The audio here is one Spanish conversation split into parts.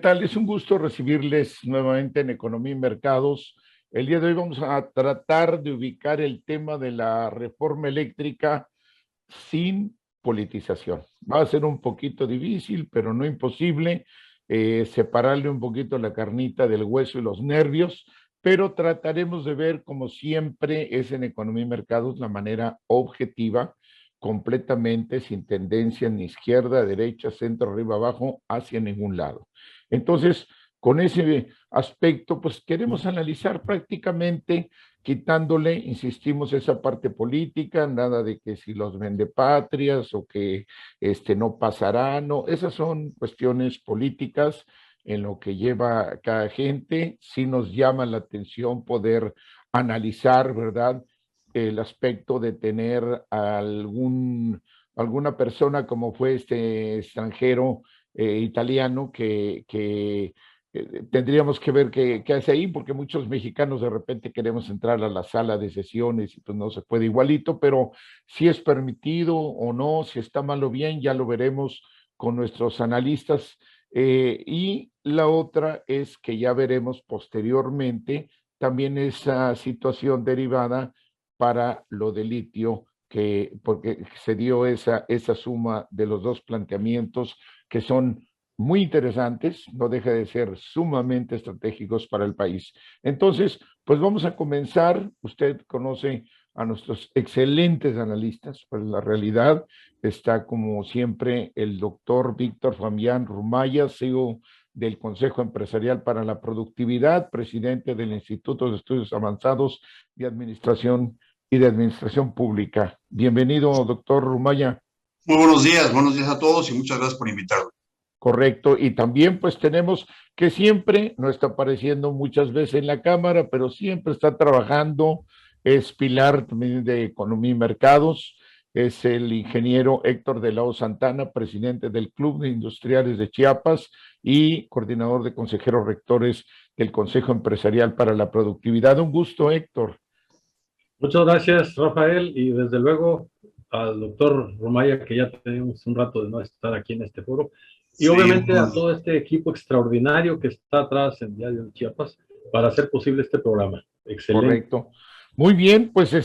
tal? Es un gusto recibirles nuevamente en Economía y Mercados. El día de hoy vamos a tratar de ubicar el tema de la reforma eléctrica sin politización. Va a ser un poquito difícil, pero no imposible, separarle un poquito la carnita del hueso y los nervios, pero trataremos de ver, como siempre es en Economía y Mercados, la manera objetiva, completamente sin tendencia ni izquierda, derecha, centro, arriba, abajo, hacia ningún lado. Entonces, con ese aspecto, pues queremos analizar prácticamente quitándole, insistimos, esa parte política, nada de que si los vendepatrias o que no pasará, no, esas son cuestiones políticas en lo que lleva cada gente. Sí nos llama la atención poder analizar, ¿verdad?, el aspecto de tener alguna persona como fue este extranjero italiano que tendríamos que ver qué hace ahí, porque muchos mexicanos de repente queremos entrar a la sala de sesiones y pues no se puede igualito, pero si es permitido o no, si está mal o bien, ya lo veremos con nuestros analistas. Y la otra es que ya veremos posteriormente también esa situación derivada para lo de litio, porque se dio esa suma de los dos planteamientos que son muy interesantes, no deja de ser sumamente estratégicos para el país. Entonces, pues vamos a comenzar. Usted conoce a nuestros excelentes analistas, pues la realidad está como siempre el doctor Víctor Fabián Rumaya, CEO del Consejo Empresarial para la Productividad, presidente del Instituto de Estudios Avanzados y de Administración Pública. Bienvenido, doctor Rumaya. Muy buenos días a todos y muchas gracias por invitarme. Correcto, y también pues tenemos que siempre, no está apareciendo muchas veces en la cámara, pero siempre está trabajando, es pilar también de Economía y Mercados, es el ingeniero Héctor de la O Santana, presidente del Club de Industriales de Chiapas y coordinador de consejeros rectores del Consejo Empresarial para la Productividad. Un gusto, Héctor. Muchas gracias, Rafael, y desde luego al doctor Rumaya, que ya tenemos un rato de no estar aquí en este foro, y sí, obviamente a todo este equipo extraordinario que está atrás en Diario de Chiapas para hacer posible este programa. Excelente. Correcto. Muy bien, pues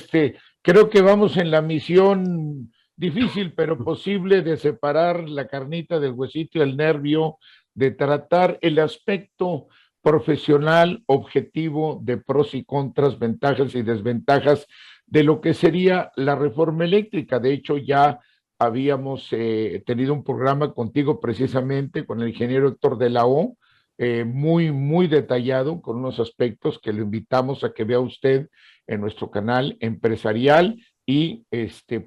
creo que vamos en la misión difícil, pero posible, de separar la carnita del huesito y el nervio, de tratar el aspecto profesional, objetivo, de pros y contras, ventajas y desventajas de lo que sería la reforma eléctrica. De hecho, ya habíamos tenido un programa contigo precisamente, con el ingeniero Héctor de la O, muy detallado, con unos aspectos que le invitamos a que vea usted en nuestro canal empresarial, y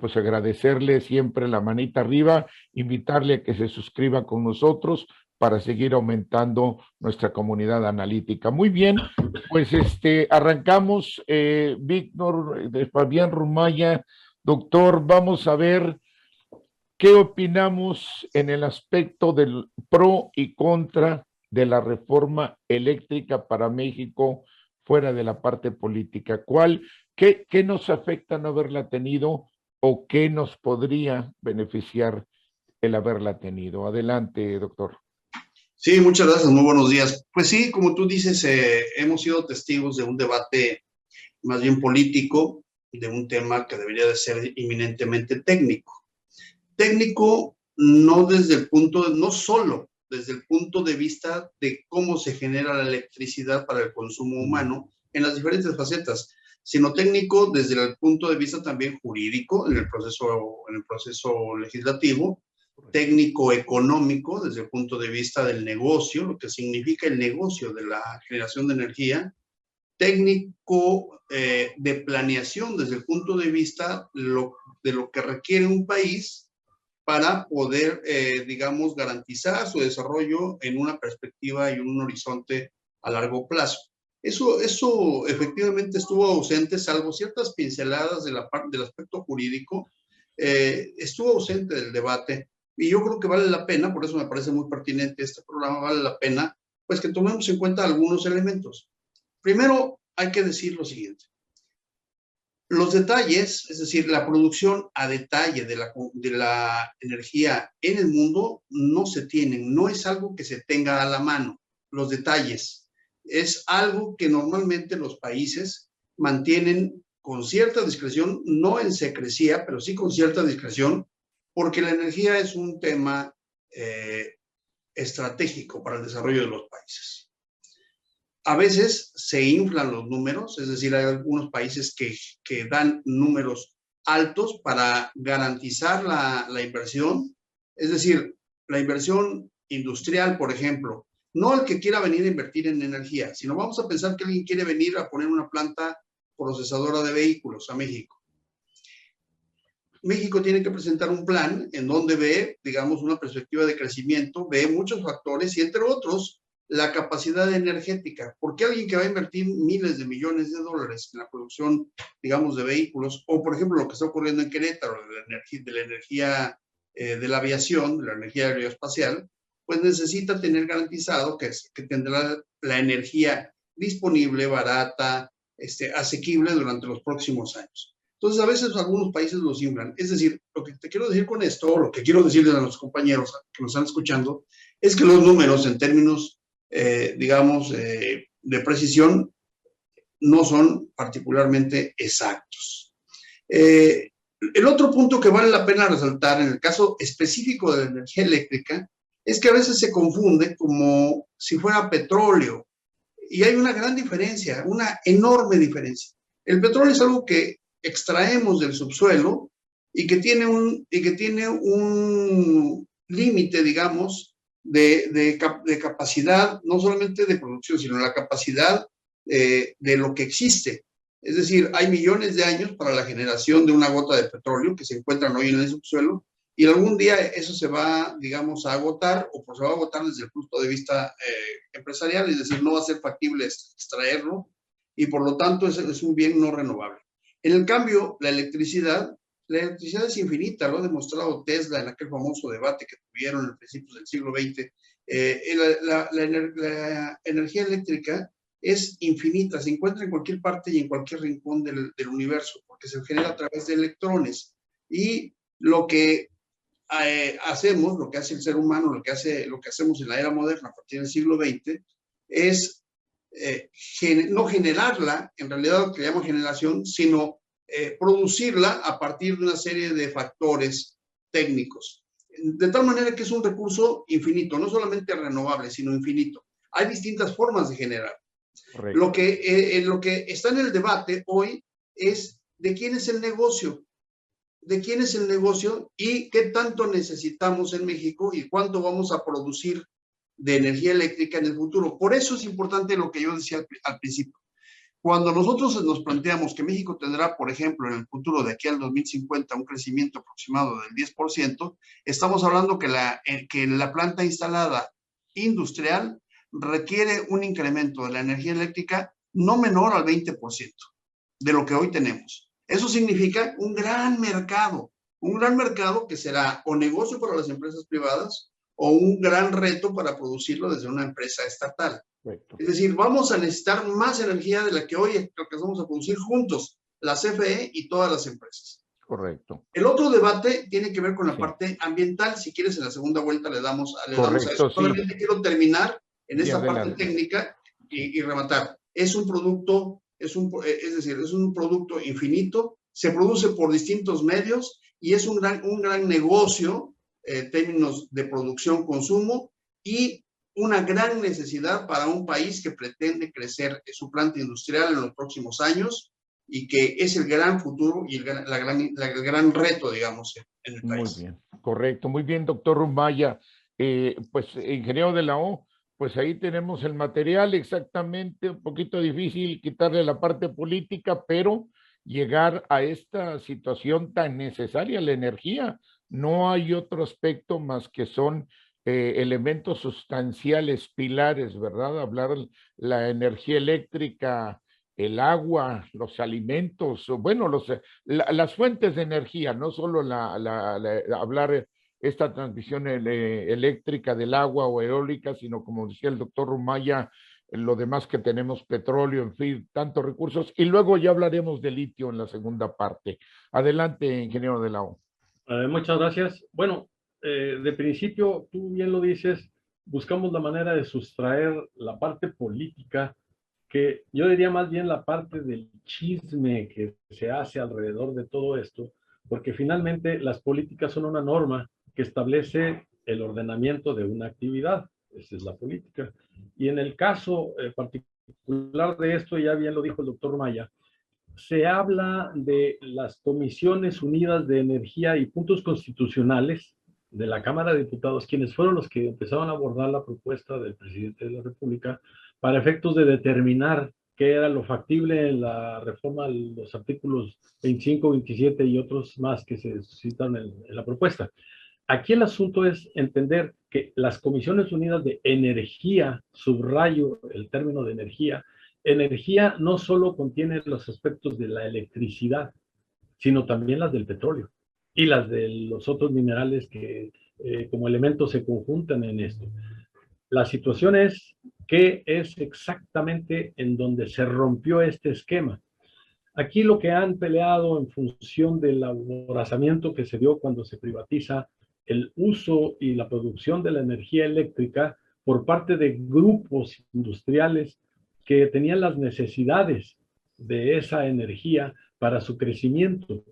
pues agradecerle siempre la manita arriba, invitarle a que se suscriba con nosotros para seguir aumentando nuestra comunidad analítica. Muy bien, pues arrancamos. Víctor de Fabián Rumaya, doctor, vamos a ver qué opinamos en el aspecto del pro y contra de la reforma eléctrica para México, fuera de la parte política. ¿Qué nos afecta no haberla tenido, o qué nos podría beneficiar el haberla tenido? Adelante, doctor. Sí, muchas gracias, muy buenos días. Pues sí, como tú dices, hemos sido testigos de un debate más bien político, de un tema que debería de ser eminentemente técnico. Técnico no solo desde el punto de vista de cómo se genera la electricidad para el consumo humano en las diferentes facetas, sino técnico desde el punto de vista también jurídico en el proceso legislativo, técnico económico desde el punto de vista del negocio, lo que significa el negocio de la generación de energía, técnico de planeación desde el punto de vista de lo que requiere un país para poder, digamos, garantizar su desarrollo en una perspectiva y un horizonte a largo plazo. Eso efectivamente estuvo ausente, salvo ciertas pinceladas de la parte del aspecto jurídico, estuvo ausente del debate, y yo creo que vale la pena, por eso me parece muy pertinente este programa, vale la pena, pues que tomemos en cuenta algunos elementos. Primero, hay que decir lo siguiente. Los detalles, es decir, la producción a detalle de la energía en el mundo no se tienen, no es algo que se tenga a la mano. los detalles. Es algo que normalmente los países mantienen con cierta discreción, no en secrecía, pero sí con cierta discreción, porque la energía es un tema estratégico para el desarrollo de los países. A veces se inflan los números, es decir, hay algunos países que dan números altos para garantizar la inversión, es decir, la inversión industrial, por ejemplo, no el que quiera venir a invertir en energía, sino vamos a pensar que alguien quiere venir a poner una planta procesadora de vehículos a México. México tiene que presentar un plan en donde ve, digamos, una perspectiva de crecimiento, ve muchos factores y entre otros, la capacidad energética. ¿Por qué alguien que va a invertir miles de millones de dólares en la producción, digamos, de vehículos, o por ejemplo lo que está ocurriendo en Querétaro, de la energía de la aviación, de la energía aeroespacial, pues necesita tener garantizado que tendrá la energía disponible, barata, asequible durante los próximos años? Entonces, a veces algunos países los inflan. Es decir, lo que te quiero decir con esto, lo que quiero decirles a los compañeros que nos están escuchando, es que los números en términos, digamos, de precisión, no son particularmente exactos. El otro punto que vale la pena resaltar en el caso específico de la energía eléctrica es que a veces se confunde como si fuera petróleo. Y hay una gran diferencia, una enorme diferencia. El petróleo es algo que extraemos del subsuelo y que tiene un límite, digamos, de capacidad, no solamente de producción, sino la capacidad de lo que existe. Es decir, hay millones de años para la generación de una gota de petróleo que se encuentran hoy en el subsuelo y algún día eso se va, digamos, a agotar o pues se va a agotar desde el punto de vista empresarial, es decir, no va a ser factible extraerlo y por lo tanto es un bien no renovable. En el cambio, la electricidad es infinita, lo ha demostrado Tesla en aquel famoso debate que tuvieron en principios del siglo XX. La energía eléctrica es infinita, se encuentra en cualquier parte y en cualquier rincón del universo, porque se genera a través de electrones. Y lo que hacemos, lo que hace el ser humano, lo que hacemos en la era moderna a partir del siglo XX, es no generarla, en realidad lo que llamo generación, sino producirla a partir de una serie de factores técnicos. De tal manera que es un recurso infinito, no solamente renovable, sino infinito. Hay distintas formas de generar. Lo que está en el debate hoy es de quién es el negocio. De quién es el negocio y qué tanto necesitamos en México y cuánto vamos a producir de energía eléctrica en el futuro. Por eso es importante lo que yo decía al principio. Cuando nosotros nos planteamos que México tendrá, por ejemplo, en el futuro de aquí al 2050 un crecimiento aproximado del 10%, estamos hablando que la planta instalada industrial requiere un incremento de la energía eléctrica no menor al 20% de lo que hoy tenemos. Eso significa un gran mercado que será o negocio para las empresas privadas o un gran reto para producirlo desde una empresa estatal. Correcto. Es decir, vamos a necesitar más energía de la que hoy alcanzamos a producir juntos, la CFE y todas las empresas. Correcto. El otro debate tiene que ver con la parte ambiental. Si quieres, en la segunda vuelta le damos a eso. Solamente quiero terminar en esta parte técnica y rematar. Es un producto, es un producto infinito, se produce por distintos medios y es un gran negocio en términos de producción, consumo y una gran necesidad para un país que pretende crecer su planta industrial en los próximos años y que es el gran futuro y el gran reto, digamos, en el país. Muy bien, correcto. Muy bien, doctor Rumaya. Pues, ingeniero de la O, pues ahí tenemos el material exactamente, un poquito difícil quitarle la parte política, pero llegar a esta situación tan necesaria, la energía. No hay otro aspecto más que son elementos sustanciales, pilares, ¿verdad? Hablar la energía eléctrica, el agua, los alimentos, bueno, las fuentes de energía, no solo hablar esta transmisión eléctrica del agua o eólica, sino como decía el doctor Rumaya, lo demás que tenemos, petróleo, en fin, tantos recursos, y luego ya hablaremos de litio en la segunda parte. Adelante, ingeniero de la O. Muchas gracias. Bueno, de principio, tú bien lo dices, buscamos la manera de sustraer la parte política, que yo diría más bien la parte del chisme que se hace alrededor de todo esto, porque finalmente las políticas son una norma que establece el ordenamiento de una actividad. Esa es la política. Y en el caso particular de esto, ya bien lo dijo el doctor Maya, se habla de las Comisiones Unidas de Energía y Puntos Constitucionales de la Cámara de Diputados, quienes fueron los que empezaron a abordar la propuesta del presidente de la República para efectos de determinar qué era lo factible en la reforma de los artículos 25, 27 y otros más que se citan en la propuesta. Aquí el asunto es entender que las Comisiones Unidas de Energía, subrayo el término de energía, energía no solo contiene los aspectos de la electricidad, sino también las del petróleo y las de los otros minerales que como elementos se conjuntan en esto. La situación es que es exactamente en donde se rompió este esquema. Aquí lo que han peleado en función del aborazamiento que se dio cuando se privatiza el uso y la producción de la energía eléctrica por parte de grupos industriales que tenían las necesidades de esa energía para su crecimiento.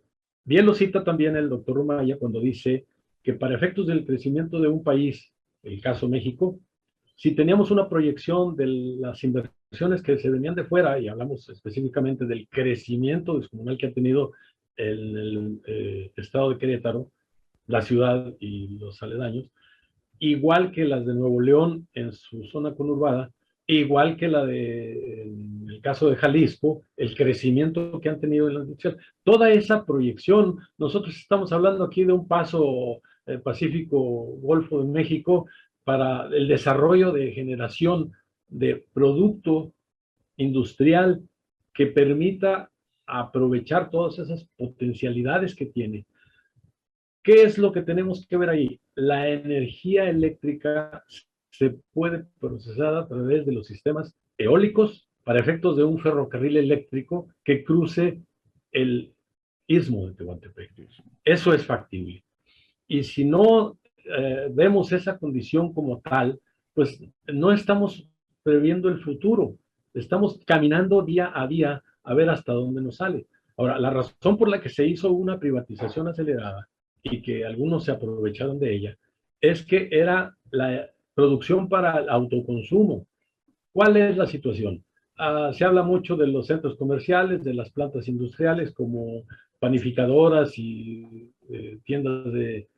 Bien lo cita también el doctor Maya cuando dice que para efectos del crecimiento de un país, el caso México, si teníamos una proyección de las inversiones que se venían de fuera, y hablamos específicamente del crecimiento descomunal que ha tenido el estado de Querétaro, la ciudad y los aledaños, igual que las de Nuevo León en su zona conurbada, igual que la de, en el caso de Jalisco, el crecimiento que han tenido en la industria. Toda esa proyección, nosotros estamos hablando aquí de un paso Pacífico, Golfo de México, para el desarrollo de generación de producto industrial que permita aprovechar todas esas potencialidades que tiene. ¿Qué es lo que tenemos que ver ahí? La energía eléctrica se puede procesar a través de los sistemas eólicos para efectos de un ferrocarril eléctrico que cruce el istmo de Tehuantepec. Eso es factible. Y si no vemos esa condición como tal, pues no estamos previendo el futuro. Estamos caminando día a día a ver hasta dónde nos sale. Ahora, la razón por la que se hizo una privatización acelerada y que algunos se aprovecharon de ella, es que era la producción para el autoconsumo. ¿Cuál es la situación? Se habla mucho de los centros comerciales, de las plantas industriales como panificadoras y tiendas de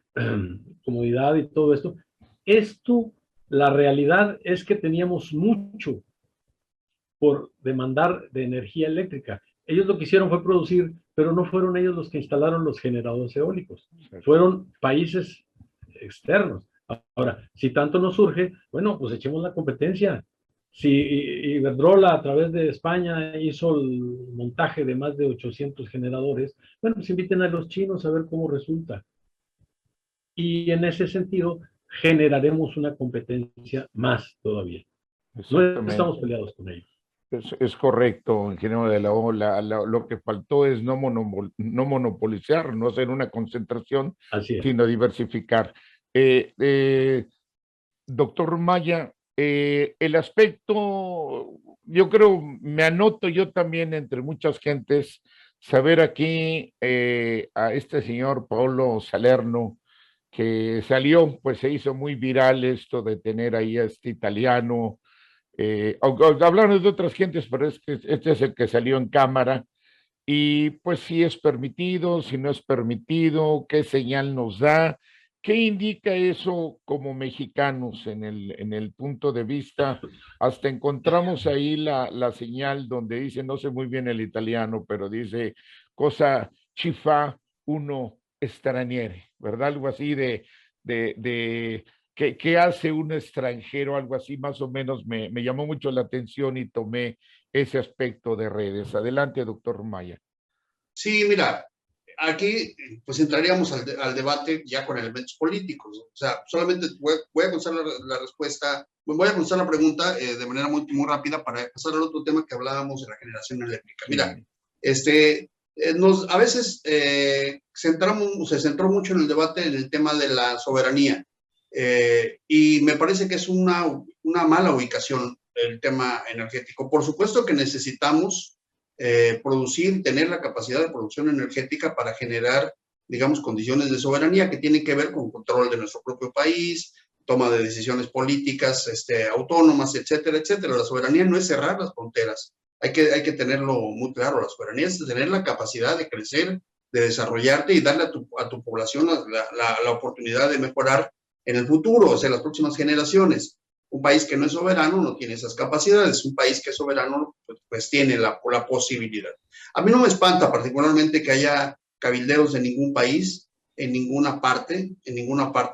comodidad y todo esto. Esto, la realidad es que teníamos mucho por demandar de energía eléctrica. Ellos lo que hicieron fue producir, pero no fueron ellos los que instalaron los generadores eólicos. Fueron países externos. Ahora, si tanto nos surge, bueno, pues echemos la competencia. Si Iberdrola a través de España hizo el montaje de más de 800 generadores, bueno, pues inviten a los chinos a ver cómo resulta. Y en ese sentido, generaremos una competencia más todavía. No estamos peleados con ellos. Es correcto, ingeniero de la Ola. Lo que faltó es no monopolizar, no hacer una concentración, sino diversificar. Doctor Maya, el aspecto, yo creo, me anoto yo también entre muchas gentes, saber aquí a este señor Paolo Salerno, que salió, pues se hizo muy viral esto de tener ahí a este italiano. Hablaron de otras gentes, pero este es el que salió en cámara. Y pues si es permitido, si no es permitido, qué señal nos da, qué indica eso como mexicanos en el punto de vista. Hasta encontramos ahí la señal donde dice, no sé muy bien el italiano, pero dice cosa ci fa uno straniere, ¿verdad? Algo así de ¿qué hace un extranjero? Algo así más o menos me llamó mucho la atención y tomé ese aspecto de redes. Adelante, doctor Maya. Sí, mira, aquí pues entraríamos al debate ya con elementos políticos. O sea, solamente voy a contestar la respuesta, voy a contestar la pregunta de manera muy rápida para pasar al otro tema que hablábamos de la generación eléctrica. Mira, a veces se centró mucho en el debate en el tema de la soberanía. Y me parece que es una mala ubicación el tema energético. Por supuesto que necesitamos producir, tener la capacidad de producción energética para generar, digamos, condiciones de soberanía que tienen que ver con control de nuestro propio país, toma de decisiones políticas autónomas, etcétera, etcétera. La soberanía no es cerrar las fronteras, hay que tenerlo muy claro. La soberanía es tener la capacidad de crecer, de desarrollarte y darle a tu población la oportunidad de mejorar en el futuro, o sea, las próximas generaciones. Un país que no es soberano no tiene esas capacidades, un país que es soberano pues tiene la posibilidad. A mí no me espanta particularmente que haya cabilderos de ningún país, en ninguna parte,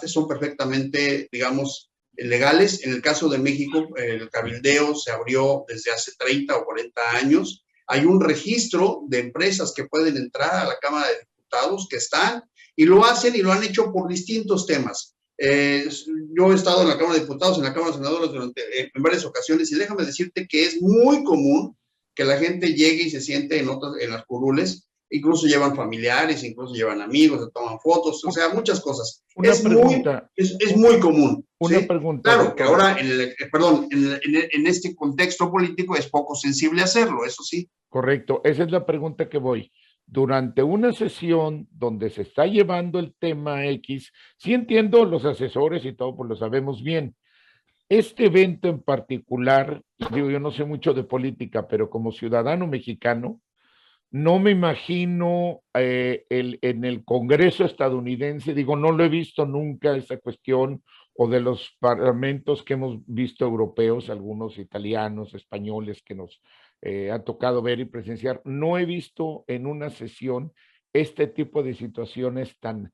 son perfectamente, digamos, legales. En el caso de México, el cabildeo se abrió desde hace 30 o 40 años. Hay un registro de empresas que pueden entrar a la Cámara de Diputados, que están, y lo hacen y lo han hecho por distintos temas. Yo he estado en la Cámara de Diputados, en la Cámara de Senadores en varias ocasiones, y déjame decirte que es muy común que la gente llegue y se siente en las curules. Incluso llevan familiares, incluso llevan amigos, se toman fotos, o sea, muchas cosas. Es muy común. Una ¿sí? pregunta. Claro, que ahora, en este contexto político es poco sensible hacerlo, eso sí. Correcto, esa es la pregunta que voy. Durante una sesión donde se está llevando el tema X, sí entiendo los asesores y todo, pues lo sabemos bien. Este evento en particular, digo, yo no sé mucho de política, pero como ciudadano mexicano, no me imagino en el Congreso estadounidense, digo, no lo he visto nunca esa cuestión, o de los parlamentos que hemos visto europeos, algunos italianos, españoles que nos ha tocado ver y presenciar, no he visto en una sesión este tipo de situaciones tan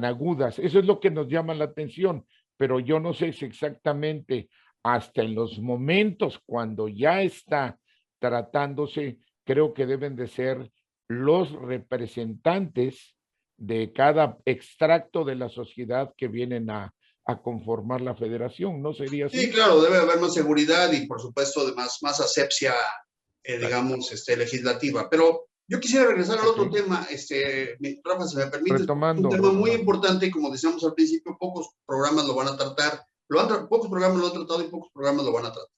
agudas. Eso es lo que nos llama la atención, pero yo no sé si exactamente hasta en los momentos cuando ya está tratándose, creo que deben de ser los representantes de cada extracto de la sociedad que vienen a conformar la federación, ¿no sería así? Sí, claro, debe haber más seguridad y por supuesto más asepsia, digamos, legislativa. Pero yo quisiera regresar al otro tema, Rafa, si me permite, Retomando, un tema muy importante y como decíamos al principio, pocos programas lo van a tratar, pocos programas lo han tratado y pocos programas lo van a tratar.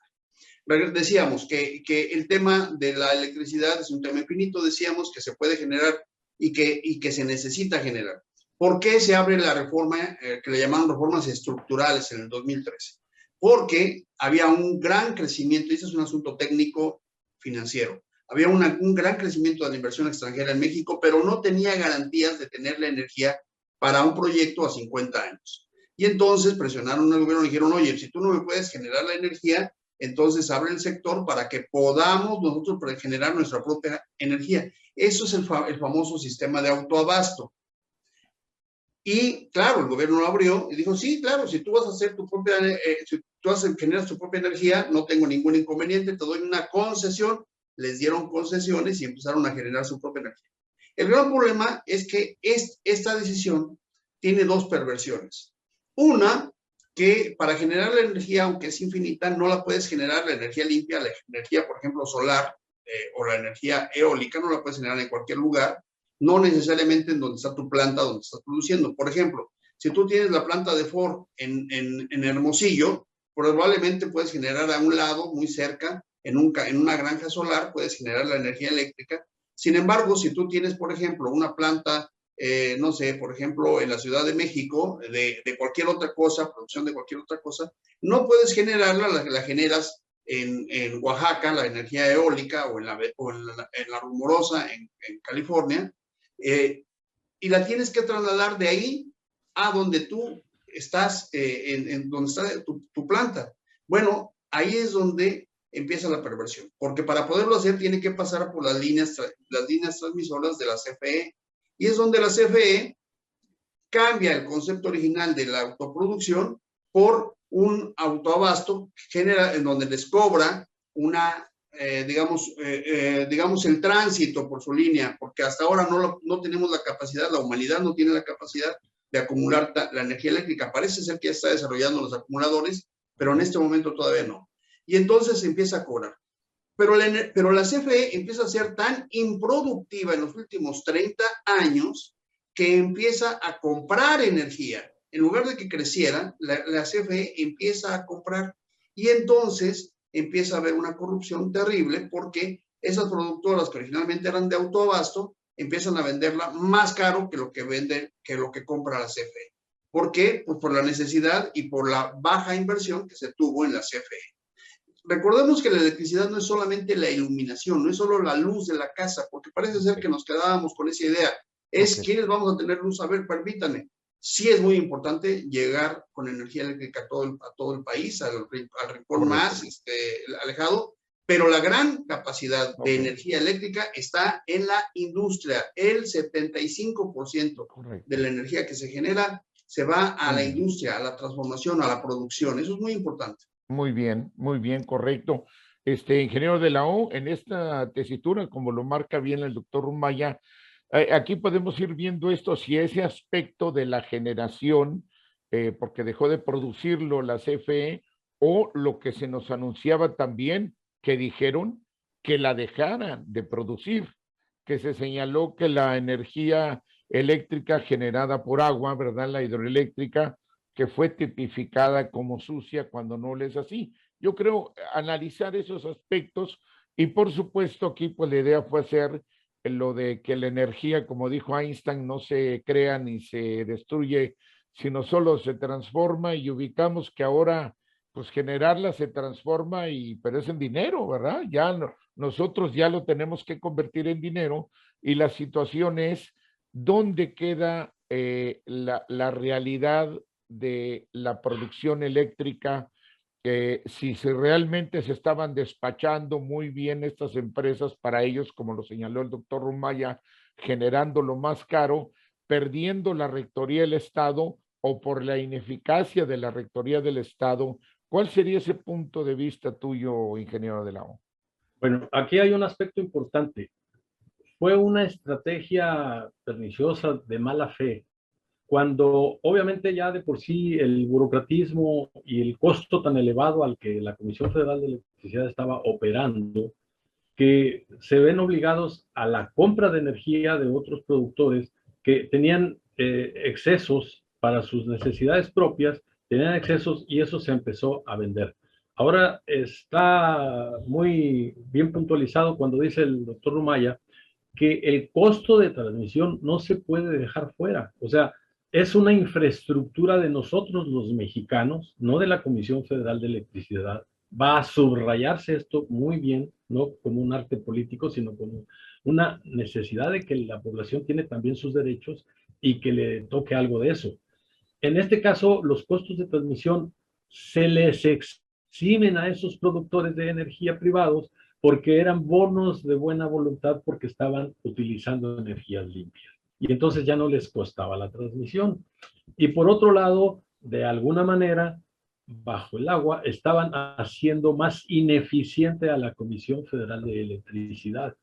Decíamos que el tema de la electricidad es un tema infinito, decíamos que se puede generar y que se necesita generar. ¿Por qué se abre la reforma que le llamaron reformas estructurales en el 2013? Porque había un gran crecimiento, y este es un asunto técnico financiero, había un gran crecimiento de la inversión extranjera en México, pero no tenía garantías de tener la energía para un proyecto a 50 años. Y entonces presionaron al gobierno y dijeron, oye, si tú no me puedes generar la energía, entonces abre el sector para que podamos nosotros generar nuestra propia energía. Eso es el famoso sistema de autoabasto. Y claro, el gobierno lo abrió y dijo, sí, claro, si tú vas a hacer tu propia, si tú generas tu propia energía, no tengo ningún inconveniente, te doy una concesión. Les dieron concesiones y empezaron a generar su propia energía. El gran problema es que esta decisión tiene dos perversiones. Una, que para generar la energía, aunque es infinita, no la puedes generar la energía limpia, la energía, por ejemplo, solar o la energía eólica, no la puedes generar en cualquier lugar, no necesariamente en donde está tu planta, donde estás produciendo. Por ejemplo, si tú tienes la planta de Ford en Hermosillo, probablemente puedes generar a un lado, muy cerca, en una granja solar, puedes generar la energía eléctrica. Sin embargo, si tú tienes, por ejemplo, una planta no sé, por ejemplo, en la Ciudad de México, de cualquier otra cosa, producción de cualquier otra cosa, no puedes generarla, la generas en Oaxaca, la energía eólica, o en la Rumorosa, en California, y la tienes que trasladar de ahí a donde tú estás, en donde está tu planta. Bueno, ahí es donde empieza la perversión, porque para poderlo hacer tiene que pasar por las líneas transmisoras de la CFE, y es donde la CFE cambia el concepto original de la autoproducción por un autoabasto en donde les cobra una, digamos, el tránsito por su línea, porque hasta ahora no tenemos la capacidad, la humanidad no tiene la capacidad de acumular la energía eléctrica. Parece ser que ya está desarrollando los acumuladores, pero en este momento todavía no. Y entonces se empieza a cobrar. Pero la CFE empieza a ser tan improductiva en los últimos 30 años que empieza a comprar energía. en lugar de que creciera, la CFE empieza a comprar y entonces empieza a haber una corrupción terrible porque esas productoras que originalmente eran de autoabasto empiezan a venderla más caro que lo que compra la CFE. ¿Por qué? Pues por la necesidad y por la baja inversión que se tuvo en la CFE. Recordemos que la electricidad no es solamente la iluminación, no es solo la luz de la casa, porque parece ser que nos quedábamos con esa idea. Es quiénes vamos a tener luz. A ver, permítanme. Sí es muy importante llegar con energía eléctrica a todo el país, al rincón más alejado, pero la gran capacidad de energía eléctrica está en la industria. El 75% de la energía que se genera se va a la industria, a la transformación, a la producción. Eso es muy importante. Muy bien, correcto. Ingeniero de la O, en esta tesitura, como lo marca bien el doctor Rumaya, aquí podemos ir viendo esto, si ese aspecto de la generación, porque dejó de producirlo la CFE, o lo que se nos anunciaba también, que dijeron que la dejaran de producir, que se señaló que la energía eléctrica generada por agua, ¿verdad? La hidroeléctrica, que fue tipificada como sucia cuando no lo es así. Yo creo analizar esos aspectos y por supuesto aquí pues la idea fue hacer lo de que la energía, como dijo Einstein, no se crea ni se destruye, sino solo se transforma y ubicamos que ahora pues generarla se transforma pero es en dinero, ¿verdad? Ya nosotros ya lo tenemos que convertir en dinero y la situación es dónde queda la realidad de la producción eléctrica, si realmente se estaban despachando muy bien estas empresas para ellos, como lo señaló el doctor Rumaya, generando lo más caro, perdiendo la rectoría del Estado o por la ineficacia de la rectoría del Estado. ¿Cuál sería ese punto de vista tuyo, ingeniero de la O? Bueno, aquí hay un aspecto importante. Fue una estrategia perniciosa de mala fe, cuando obviamente ya de por sí el burocratismo y el costo tan elevado al que la Comisión Federal de Electricidad estaba operando, que se ven obligados a la compra de energía de otros productores que tenían excesos para sus necesidades propias, tenían excesos y eso se empezó a vender. Ahora está muy bien puntualizado cuando dice el doctor Rumaya que el costo de transmisión no se puede dejar fuera. O sea, es una infraestructura de nosotros los mexicanos, no de la Comisión Federal de Electricidad. Va a subrayarse esto muy bien, no como un arte político, sino como una necesidad de que la población tiene también sus derechos y que le toque algo de eso. En este caso, los costos de transmisión se les eximen a esos productores de energía privados porque eran bonos de buena voluntad porque estaban utilizando energías limpias. Y entonces ya no les costaba la transmisión. Y por otro lado, de alguna manera, bajo el agua, estaban haciendo más ineficiente a la Comisión Federal de Electricidad.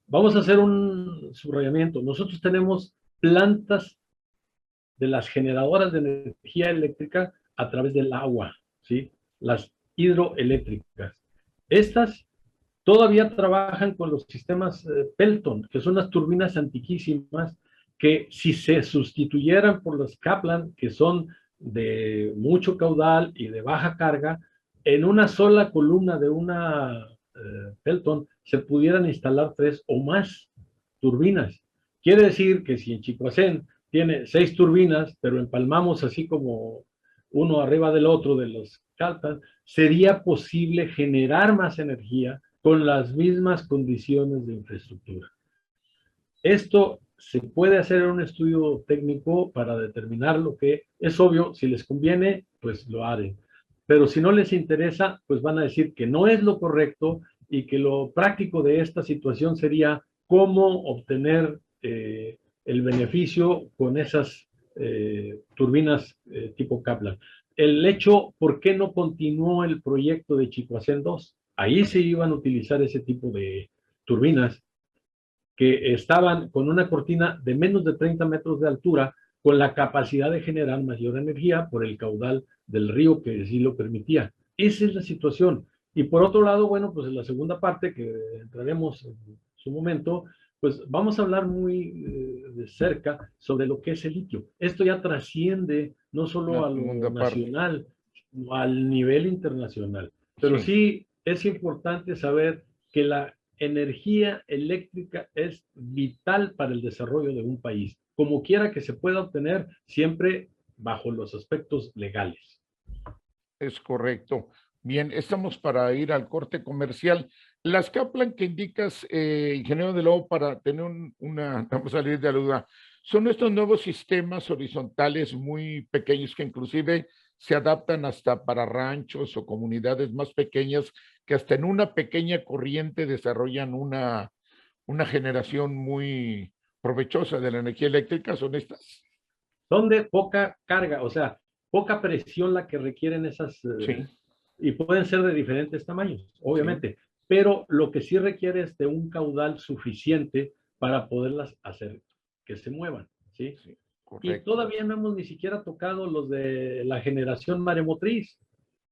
Vamos a hacer un subrayamiento. Nosotros tenemos plantas de las generadoras de energía eléctrica a través del agua, ¿sí? Las hidroeléctricas. Estas todavía trabajan con los sistemas Pelton, que son unas turbinas antiquísimas que si se sustituyeran por las Kaplan, que son de mucho caudal y de baja carga, en una sola columna de una Pelton se pudieran instalar 3 o más turbinas. Quiere decir que si en Chicoacén tiene 6 turbinas, pero empalmamos así como uno arriba del otro de los Kaplan, sería posible generar más energía con las mismas condiciones de infraestructura. Esto se puede hacer en un estudio técnico para determinar lo que es obvio. Si les conviene, pues lo harán. Pero si no les interesa, pues van a decir que no es lo correcto y que lo práctico de esta situación sería cómo obtener el beneficio con esas turbinas tipo Kaplan. El hecho, ¿por qué no continuó el proyecto de Chicoacén 2? Ahí se iban a utilizar ese tipo de turbinas que estaban con una cortina de menos de 30 metros de altura, con la capacidad de generar mayor energía por el caudal del río que sí lo permitía. Esa es la situación. Y por otro lado, bueno, pues en la segunda parte, que entraremos en su momento, pues vamos a hablar muy de cerca sobre lo que es el litio. Esto ya trasciende no solo a mundo lo aparte. nacional, al nivel internacional. Pero sí es importante saber que la energía eléctrica es vital para el desarrollo de un país, como quiera que se pueda obtener, siempre bajo los aspectos legales. Es correcto. Bien, estamos para ir al corte comercial. Las Kaplan que indicas, ingeniero de Lobo, para tener vamos a salir de la duda, son estos nuevos sistemas horizontales muy pequeños que inclusive se adaptan hasta para ranchos o comunidades más pequeñas que hasta en una pequeña corriente desarrollan una generación muy provechosa de la energía eléctrica. ¿Son estas? Son de poca carga, o sea, poca presión la que requieren esas, Sí, y pueden ser de diferentes tamaños, obviamente, sí. pero lo que sí requiere es de un caudal suficiente para poderlas hacer que se muevan, ¿sí? Sí, Y correcto. todavía no hemos ni siquiera tocado los de la generación maremotriz.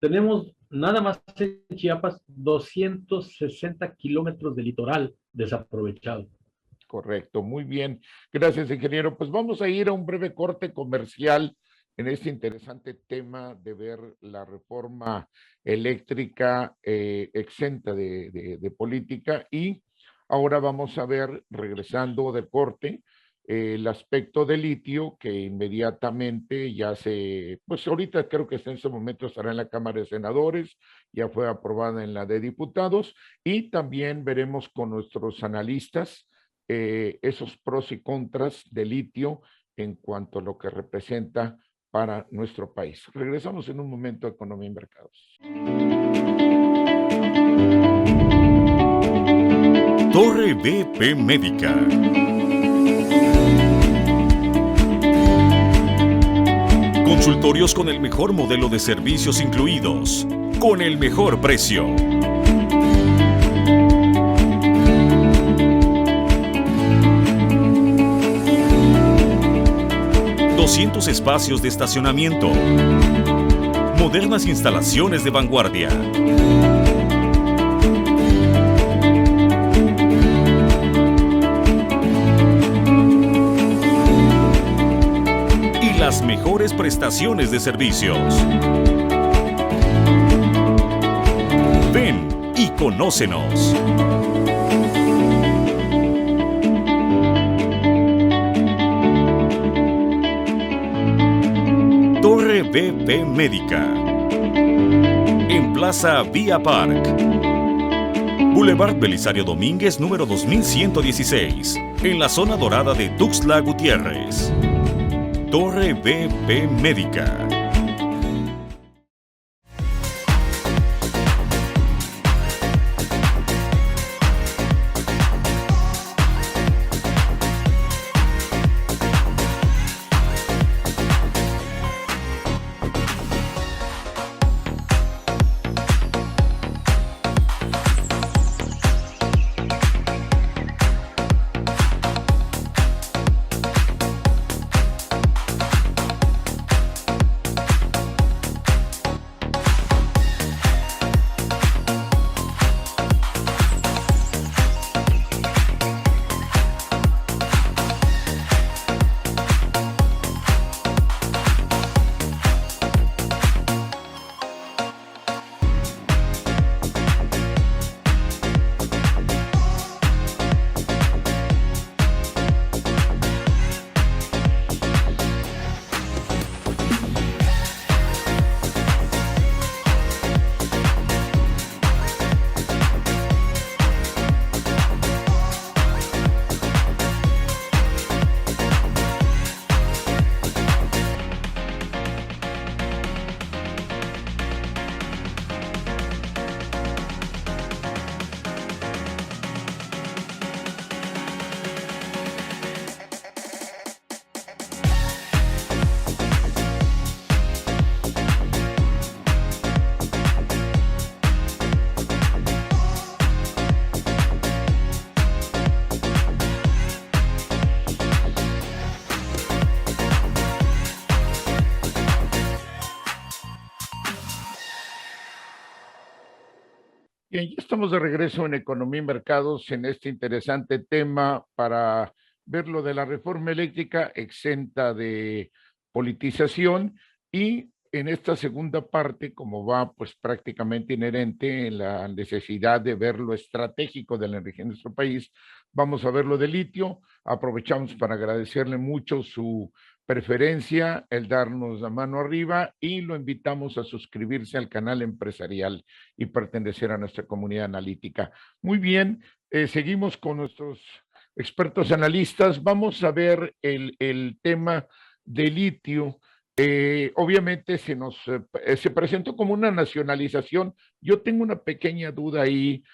Tenemos nada más en Chiapas 260 kilómetros de litoral desaprovechado. Correcto, muy bien. Gracias, ingeniero. Pues vamos a ir a un breve corte comercial en este interesante tema de ver la reforma eléctrica exenta de política, y ahora vamos a ver, regresando del corte, el aspecto del litio que inmediatamente pues ahorita creo que en este momento estará en la Cámara de Senadores, ya fue aprobada en la de Diputados, y también veremos con nuestros analistas esos pros y contras del litio en cuanto a lo que representa para nuestro país. Regresamos en un momento a Economía y Mercados. Torre BP Médica. Consultorios con el mejor modelo de servicios incluidos, con el mejor precio. ...200 espacios de estacionamiento... ...modernas instalaciones de vanguardia... ...y las mejores prestaciones de servicios. Ven y conócenos. Torre BP Médica. En Plaza Vía Park. Boulevard Belisario Domínguez, número 2116. En la zona dorada de Tuxtla Gutiérrez. Torre BP Médica. Bien, ya estamos de regreso en Economía y Mercados en este interesante tema para ver lo de la reforma eléctrica exenta de politización. Y en esta segunda parte, como va pues prácticamente inherente en la necesidad de ver lo estratégico de la energía en nuestro país, vamos a ver lo de litio. Aprovechamos para agradecerle mucho su preferencia, el darnos la mano arriba, y lo invitamos a suscribirse al canal empresarial y pertenecer a nuestra comunidad analítica. Muy bien, seguimos con nuestros expertos analistas. Vamos a ver el tema de litio. Obviamente se presentó como una nacionalización. Yo tengo una pequeña duda ahí.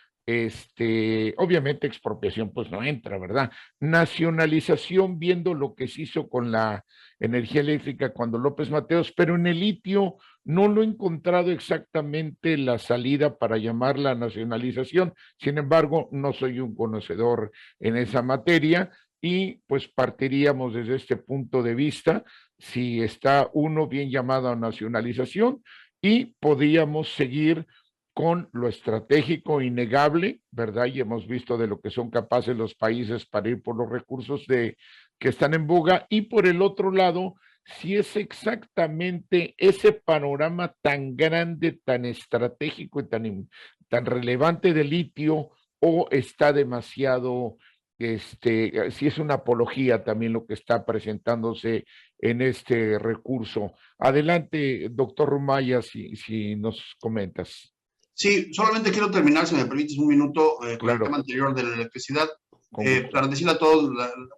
Obviamente expropiación pues no entra, ¿verdad? Nacionalización, viendo lo que se hizo con la energía eléctrica cuando López Mateos, pero en el litio no lo he encontrado exactamente la salida para llamarla nacionalización. Sin embargo, no soy un conocedor en esa materia, y pues partiríamos desde este punto de vista, si está uno bien llamado a nacionalización, y podríamos seguir con lo estratégico innegable, ¿verdad? Y hemos visto de lo que son capaces los países para ir por los recursos que están en boga. Y por el otro lado, si es exactamente ese panorama tan grande, tan estratégico y tan relevante de litio, o está demasiado, si es una apología también lo que está presentándose en este recurso. Adelante, doctor Rumaya, si nos comentas. Sí, solamente quiero terminar, si me permites un minuto, con Claro. el tema anterior de la electricidad, para decirle a todos,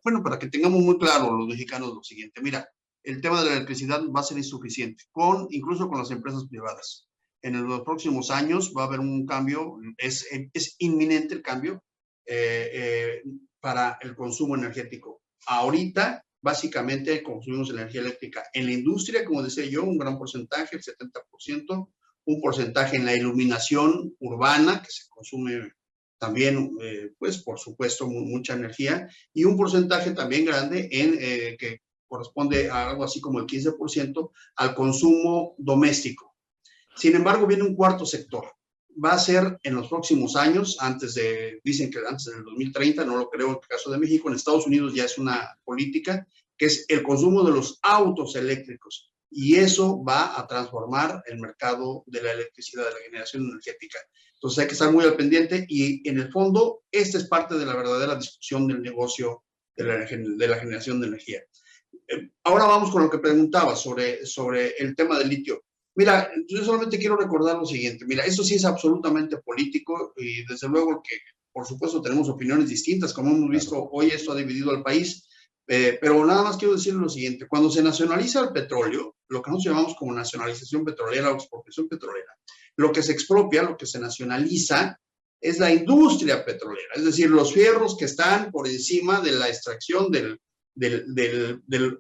bueno, para que tengamos muy claro los mexicanos lo siguiente. Mira, el tema de la electricidad va a ser insuficiente, incluso con las empresas privadas. En los próximos años va a haber un cambio, es inminente el cambio para el consumo energético. Ahorita, básicamente, consumimos energía eléctrica en la industria, como decía yo, un gran porcentaje, el 70%, un porcentaje en la iluminación urbana, que se consume también, pues, por supuesto, mucha energía, y un porcentaje también grande que corresponde a algo así como el 15% al consumo doméstico. Sin embargo, viene un cuarto sector. Va a ser en los próximos años, dicen que antes del 2030, no lo creo en el caso de México, en Estados Unidos ya es una política, que es el consumo de los autos eléctricos. Y eso va a transformar el mercado de la electricidad, de la generación energética. Entonces hay que estar muy al pendiente, y en el fondo esta es parte de la verdadera discusión del negocio de la generación de energía. Ahora vamos con lo que preguntaba sobre el tema del litio. Mira, yo solamente quiero recordar lo siguiente. Mira, esto sí es absolutamente político, y desde luego que, por supuesto, tenemos opiniones distintas. Como hemos visto, hoy esto ha dividido al país. Pero nada más quiero decir lo siguiente: cuando se nacionaliza el petróleo, lo que nosotros llamamos como nacionalización petrolera o expropiación petrolera, lo que se expropia, lo que se nacionaliza, es la industria petrolera, es decir, los fierros que están por encima de la extracción del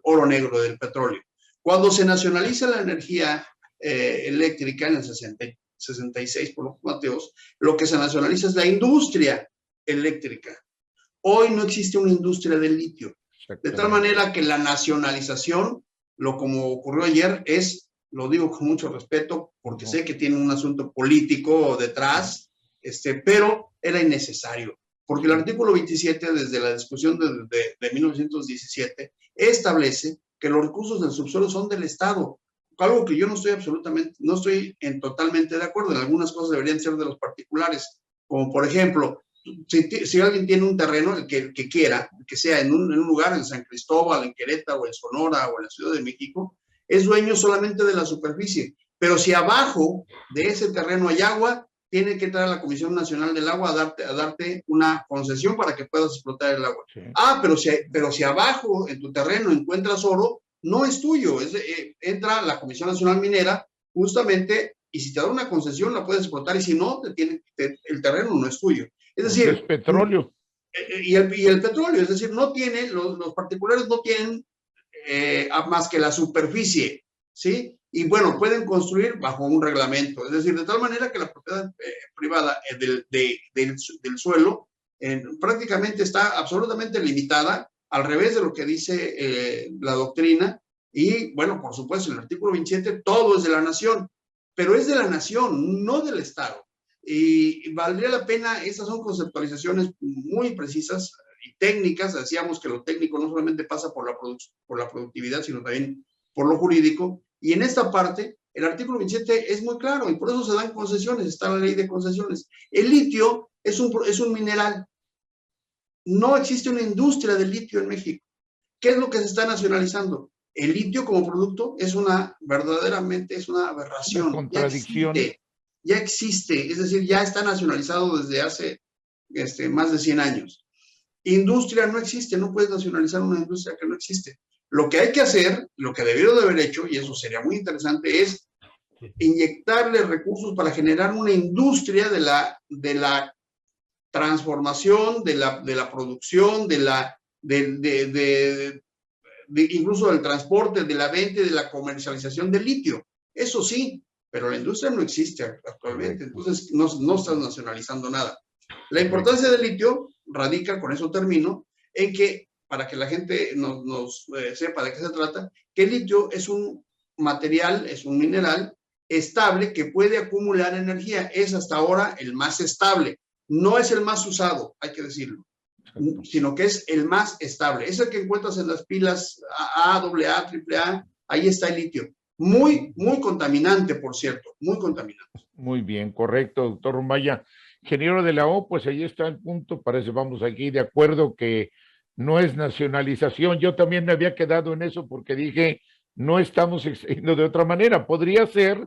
oro negro, del petróleo. Cuando se nacionaliza la energía eléctrica en el 66 por los Mateos, lo que se nacionaliza es la industria eléctrica. Hoy no existe una industria del litio. De tal manera que la nacionalización, como ocurrió ayer, lo digo con mucho respeto, porque sé que tiene un asunto político detrás, pero era innecesario, porque el artículo 27, desde la discusión de 1917, establece que los recursos del subsuelo son del Estado, algo que yo no estoy totalmente de acuerdo. En algunas cosas deberían ser de los particulares, como por ejemplo, si alguien tiene un terreno, el que quiera, que sea en un lugar, en San Cristóbal, en Querétaro, en Sonora o en la Ciudad de México, es dueño solamente de la superficie. Pero si abajo de ese terreno hay agua, tiene que entrar a la Comisión Nacional del Agua a darte una concesión para que puedas explotar el agua. Sí. Pero si abajo en tu terreno encuentras oro, no es tuyo. Entra la Comisión Nacional Minera justamente, y si te da una concesión la puedes explotar, y si no, el terreno no es tuyo. Es decir, es petróleo. Y el petróleo, es decir, no tiene, los particulares no tienen más que la superficie, ¿sí? Y bueno, pueden construir bajo un reglamento, es decir, de tal manera que la propiedad privada del suelo prácticamente está absolutamente limitada, al revés de lo que dice la doctrina. Y bueno, por supuesto, en el artículo 27 todo es de la nación, pero es de la nación, no del Estado. Y valdría la pena, estas son conceptualizaciones muy precisas y técnicas. Decíamos que lo técnico no solamente pasa por la productividad, sino también por lo jurídico, Y en esta parte, el artículo 27 es muy claro y por eso se dan concesiones, está la ley de concesiones. El litio es un mineral. No existe una industria del litio en México. ¿Qué es lo que se está nacionalizando? El litio como producto es verdaderamente es una aberración. Una contradicción. Ya existe, es decir, ya está nacionalizado desde hace más de 100 años. Industria no existe, no puedes nacionalizar una industria que no existe. Lo que hay que hacer, lo que debieron de haber hecho, y eso sería muy interesante, es inyectarle recursos para generar una industria de la transformación, de la producción, incluso del transporte, de la venta y de la comercialización del litio. Eso sí, pero la industria no existe actualmente, entonces no estás nacionalizando nada. La importancia del litio radica, con eso termino, en que, para que la gente sepa de qué se trata, que el litio es un material, es un mineral estable que puede acumular energía. Es hasta ahora el más estable. No es el más usado, hay que decirlo, sino que es el más estable. Es el que encuentras en las pilas AA, AA, AAA, ahí está el litio. Muy, muy contaminante, por cierto, muy contaminante. Muy bien, correcto, doctor Rumaya. Ingeniero de la O, pues ahí está el punto, parece vamos aquí de acuerdo que no es nacionalización. Yo también me había quedado en eso porque dije, no estamos yendo de otra manera. Podría ser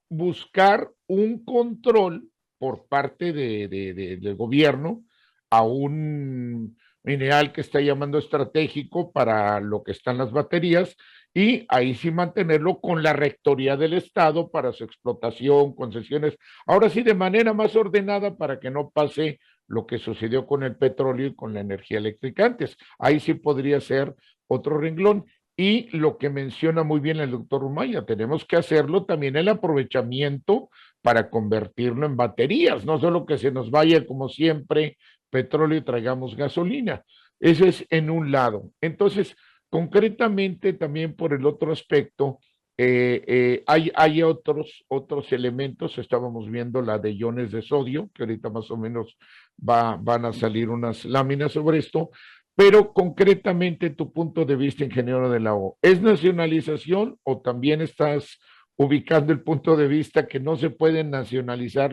buscar un control por parte del gobierno a un mineral que está llamando estratégico para lo que están las baterías, y ahí sí mantenerlo con la rectoría del Estado para su explotación, concesiones, ahora sí de manera más ordenada para que no pase lo que sucedió con el petróleo y con la energía eléctrica antes. Ahí sí podría ser otro renglón. Y lo que menciona muy bien el doctor Rumaya, tenemos que hacerlo también el aprovechamiento para convertirlo en baterías, no solo que se nos vaya como siempre petróleo y traigamos gasolina. Eso es en un lado. Entonces, concretamente también por el otro aspecto, hay otros elementos. Estábamos viendo la de iones de sodio, que ahorita más o menos van a salir unas láminas sobre esto, pero concretamente tu punto de vista, ingeniero de la O, ¿es nacionalización o también estás ubicando el punto de vista que no se puede nacionalizar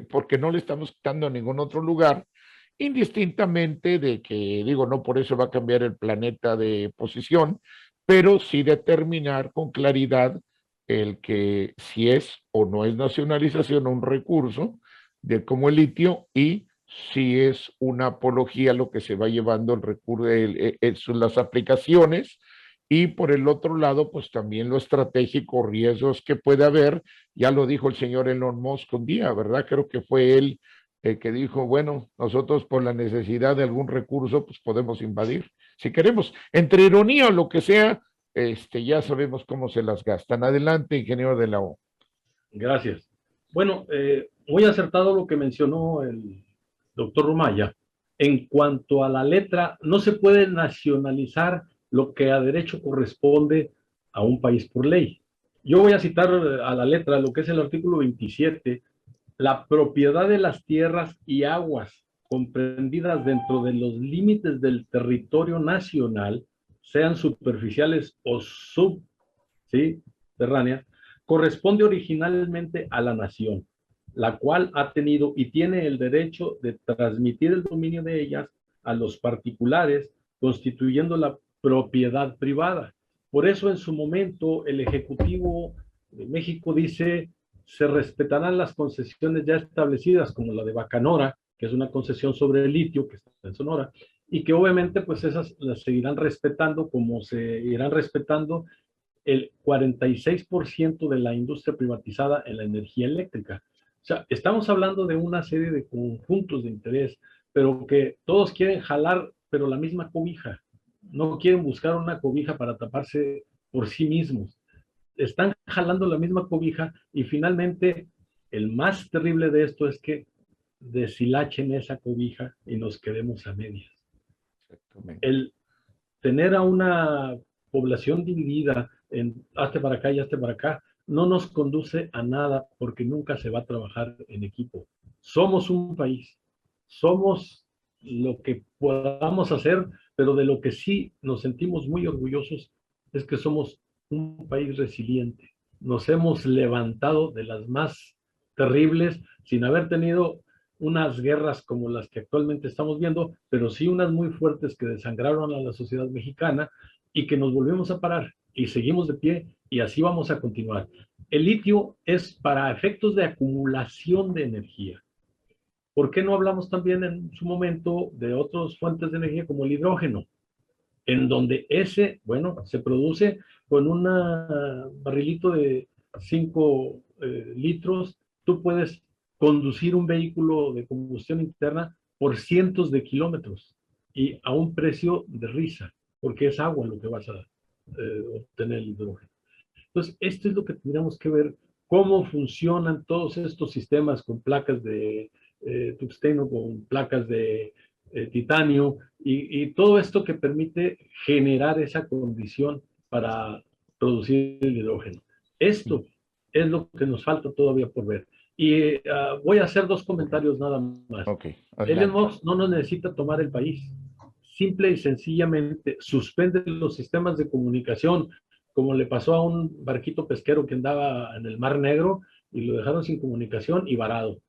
porque no le estamos quitando a ningún otro lugar, indistintamente de que, digo, no por eso va a cambiar el planeta de posición, pero sí determinar con claridad el que si es o no es nacionalización un recurso de como el litio, y si es una apología lo que se va llevando el recurso, las aplicaciones, y por el otro lado, pues también lo estratégico, riesgos que puede haber. Ya lo dijo el señor Elon Musk un día, ¿verdad? Creo que fue él que dijo, bueno, nosotros por la necesidad de algún recurso, pues podemos invadir, si queremos, entre ironía o lo que sea, ya sabemos cómo se las gastan. Adelante, ingeniero de la O. Gracias. Bueno, muy acertado lo que mencionó el doctor Rumaya. En cuanto a la letra, no se puede nacionalizar lo que a derecho corresponde a un país por ley. Yo voy a citar a la letra lo que es el artículo 27, la propiedad de las tierras y aguas comprendidas dentro de los límites del territorio nacional, sean superficiales o subterráneas, corresponde originalmente a la nación, la cual ha tenido y tiene el derecho de transmitir el dominio de ellas a los particulares, constituyendo la propiedad privada. Por eso en su momento el Ejecutivo de México dice: se respetarán las concesiones ya establecidas, como la de Bacanora, que es una concesión sobre el litio, que está en Sonora, y que obviamente pues esas las seguirán respetando, como se irán respetando el 46% de la industria privatizada en la energía eléctrica. O sea, estamos hablando de una serie de conjuntos de interés, pero que todos quieren jalar, pero la misma cobija. No quieren buscar una cobija para taparse por sí mismos. Están jalando la misma cobija y finalmente el más terrible de esto es que deshilachen esa cobija y nos quedemos a medias. El tener a una población dividida en hazte para acá y hazte para acá no nos conduce a nada, porque nunca se va a trabajar en equipo. Somos un país, somos lo que podamos hacer, pero de lo que sí nos sentimos muy orgullosos es que somos un país resiliente. Nos hemos levantado de las más terribles sin haber tenido unas guerras como las que actualmente estamos viendo, pero sí unas muy fuertes que desangraron a la sociedad mexicana y que nos volvemos a parar y seguimos de pie y así vamos a continuar. El litio es para efectos de acumulación de energía. ¿Por qué no hablamos también en su momento de otras fuentes de energía como el hidrógeno? En donde ese, bueno, se produce con un barrilito de 5 litros, tú puedes conducir un vehículo de combustión interna por cientos de kilómetros y a un precio de risa, porque es agua lo que vas a obtener el hidrógeno. Entonces, esto es lo que tendríamos que ver, cómo funcionan todos estos sistemas con placas de tungsteno, con placas de titanio y todo esto que permite generar esa condición para producir el hidrógeno. Esto es lo que nos falta todavía por ver. Y voy a hacer 2 comentarios nada más. Okay, Elon Musk no nos necesita tomar el país. Simple y sencillamente suspende los sistemas de comunicación, como le pasó a un barquito pesquero que andaba en el Mar Negro y lo dejaron sin comunicación y varado.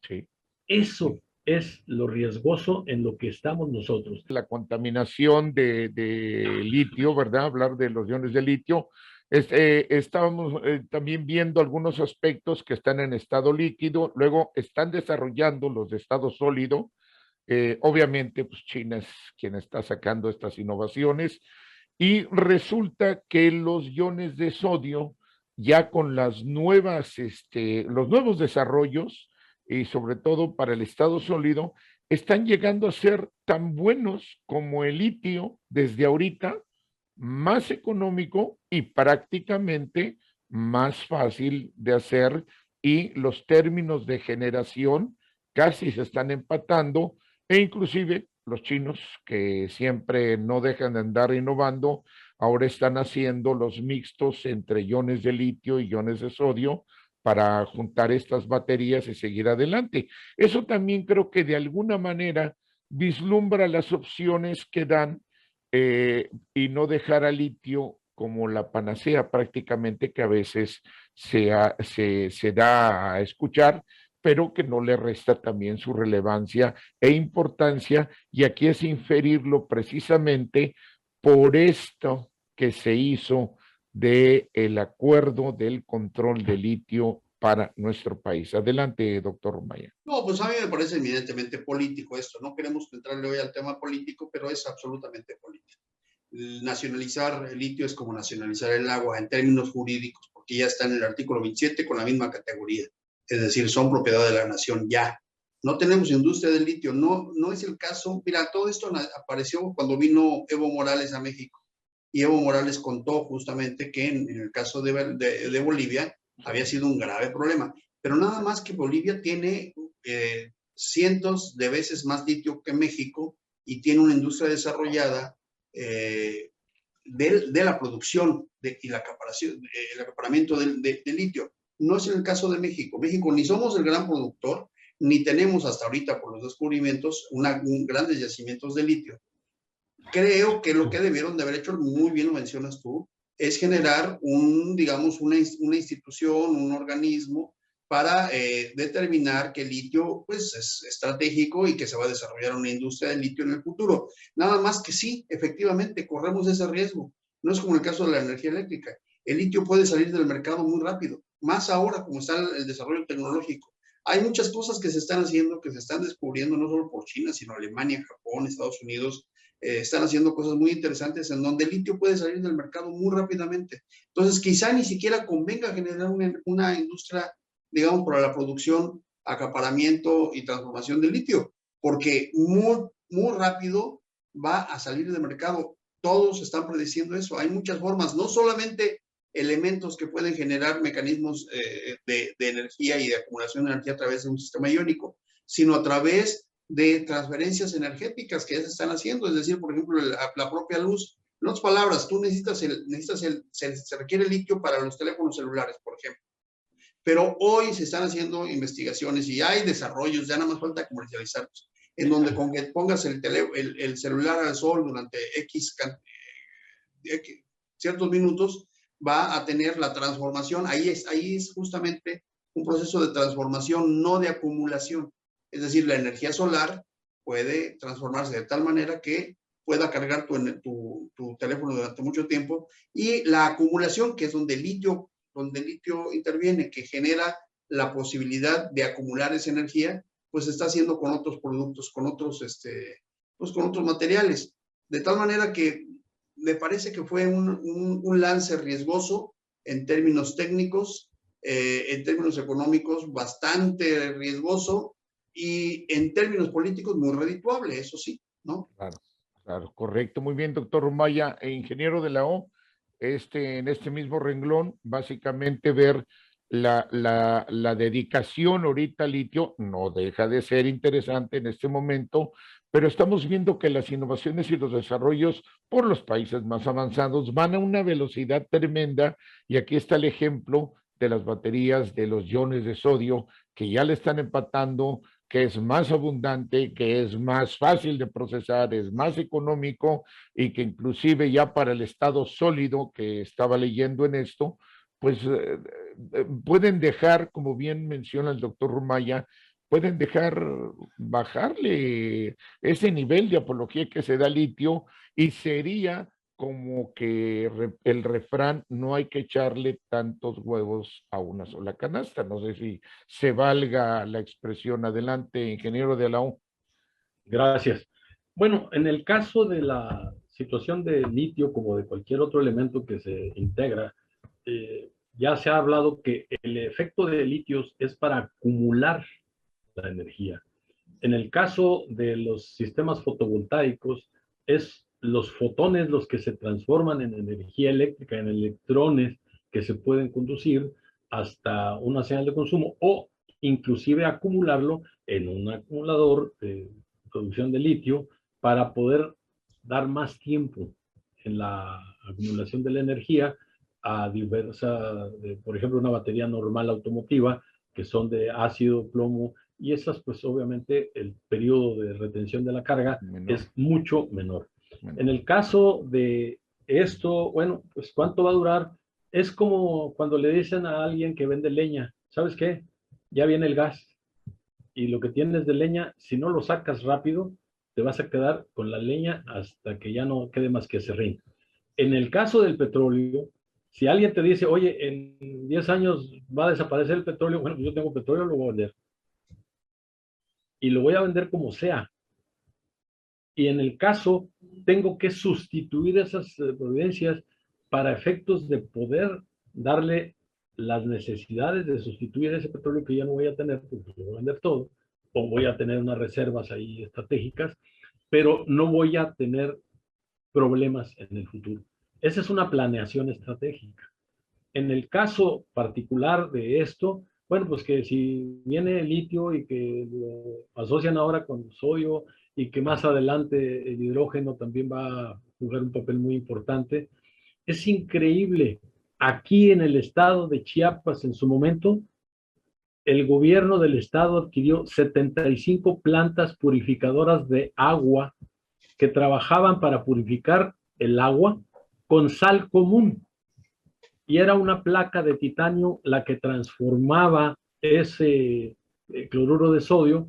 sí. Eso es lo riesgoso en lo que estamos nosotros. La contaminación de litio, ¿verdad? Hablar de los iones de litio. Estábamos también viendo algunos aspectos que están en estado líquido, luego están desarrollando los de estado sólido. Obviamente, pues China es quien está sacando estas innovaciones y resulta que los iones de sodio, ya con las nuevas, los nuevos desarrollos, y sobre todo para el estado sólido, están llegando a ser tan buenos como el litio desde ahorita, más económico y prácticamente más fácil de hacer, y los términos de generación casi se están empatando, e inclusive los chinos, que siempre no dejan de andar innovando, ahora están haciendo los mixtos entre iones de litio y iones de sodio para juntar estas baterías y seguir adelante. Eso también creo que de alguna manera vislumbra las opciones que dan, y no dejar al litio como la panacea prácticamente que a veces se da a escuchar, pero que no le resta también su relevancia e importancia, y aquí es inferirlo precisamente por esto que se hizo del acuerdo del control de litio para nuestro país. Adelante, doctor Romaya. No, pues a mí me parece evidentemente político esto. No queremos entrarle hoy al tema político, pero es absolutamente político. Nacionalizar el litio es como nacionalizar el agua en términos jurídicos, porque ya está en el artículo 27 con la misma categoría. Es decir, son propiedad de la nación ya. No tenemos industria del litio, no es el caso. Mira, todo esto apareció cuando vino Evo Morales a México. Y Evo Morales contó justamente que en el caso de Bolivia había sido un grave problema. Pero nada más que Bolivia tiene cientos de veces más litio que México y tiene una industria desarrollada de la producción y el acaparamiento de litio. No es el caso de México. México ni somos el gran productor, ni tenemos hasta ahorita por los descubrimientos grandes yacimientos de litio. Creo que lo que debieron de haber hecho, muy bien lo mencionas tú, es generar digamos, una institución, un organismo para determinar que el litio pues, es estratégico y que se va a desarrollar una industria de litio en el futuro. Nada más que sí, efectivamente, corremos ese riesgo. No es como el caso de la energía eléctrica. El litio puede salir del mercado muy rápido, más ahora como está el desarrollo tecnológico. Hay muchas cosas que se están haciendo, que se están descubriendo, no solo por China, sino Alemania, Japón, Estados Unidos. Están haciendo cosas muy interesantes en donde el litio puede salir del mercado muy rápidamente. Entonces, quizá ni siquiera convenga generar una industria, digamos, para la producción, acaparamiento y transformación del litio, porque muy rápido va a salir del mercado. Todos están prediciendo eso. Hay muchas formas, no solamente elementos que pueden generar mecanismos de energía y de acumulación de energía a través de un sistema iónico, sino a través de transferencias energéticas que ya se están haciendo, es decir, por ejemplo, la propia luz. En otras palabras, tú se requiere litio para los teléfonos celulares, por ejemplo. Pero hoy se están haciendo investigaciones y hay desarrollos, ya nada más falta comercializarlos, en donde con que pongas el celular al sol durante ciertos minutos, va a tener la transformación. Ahí es justamente un proceso de transformación, no de acumulación. Es decir, la energía solar puede transformarse de tal manera que pueda cargar tu teléfono durante mucho tiempo, y la acumulación, que es donde el litio interviene, que genera la posibilidad de acumular esa energía, pues se está haciendo con otros productos, con otros materiales. De tal manera que me parece que fue un lance riesgoso en términos técnicos, en términos económicos bastante riesgoso, y en términos políticos muy redituable, eso sí, ¿no? Claro, claro, correcto. Muy bien, doctor Rumaya, ingeniero de la O, en este mismo renglón, básicamente ver la dedicación ahorita al litio no deja de ser interesante en este momento, pero estamos viendo que las innovaciones y los desarrollos por los países más avanzados van a una velocidad tremenda, y aquí está el ejemplo de las baterías de los iones de sodio que ya le están empatando, que es más abundante, que es más fácil de procesar, es más económico, y que inclusive ya para el estado sólido que estaba leyendo en esto, pues pueden dejar, como bien menciona el doctor Rumaya, pueden dejar bajarle ese nivel de apología que se da al litio, y sería como que el refrán, no hay que echarle tantos huevos a una sola canasta. No sé si se valga la expresión. Adelante, ingeniero de la U. Gracias. Bueno, en el caso de la situación de litio, como de cualquier otro elemento que se integra, ya se ha hablado que el efecto de litios es para acumular la energía. En el caso de los sistemas fotovoltaicos, es los fotones los que se transforman en energía eléctrica, en electrones que se pueden conducir hasta una señal de consumo, o inclusive acumularlo en un acumulador de producción de litio para poder dar más tiempo en la acumulación de la energía a diversa, por ejemplo, una batería normal automotiva, que son de ácido, plomo, y esas, pues obviamente el periodo de retención de la carga es mucho menor. En el caso de esto, bueno, pues ¿cuánto va a durar? Es como cuando le dicen a alguien que vende leña, ¿sabes qué? Ya viene el gas, y lo que tienes de leña, si no lo sacas rápido, te vas a quedar con la leña hasta que ya no quede más que serrín. En el caso del petróleo, si alguien te dice, oye, en 10 años va a desaparecer el petróleo, bueno, pues yo tengo petróleo, lo voy a vender. Y lo voy a vender como sea. Y en el caso, tengo que sustituir esas providencias para efectos de poder darle las necesidades de sustituir ese petróleo que ya no voy a tener, porque lo voy a vender todo, o voy a tener unas reservas ahí estratégicas, pero no voy a tener problemas en el futuro. Esa es una planeación estratégica. En el caso particular de esto, bueno, pues que si viene el litio y que lo asocian ahora con sodio, y que más adelante el hidrógeno también va a jugar un papel muy importante, es increíble. Aquí en el estado de Chiapas, en su momento, el gobierno del estado adquirió 75 plantas purificadoras de agua que trabajaban para purificar el agua con sal común. Y era una placa de titanio la que transformaba ese cloruro de sodio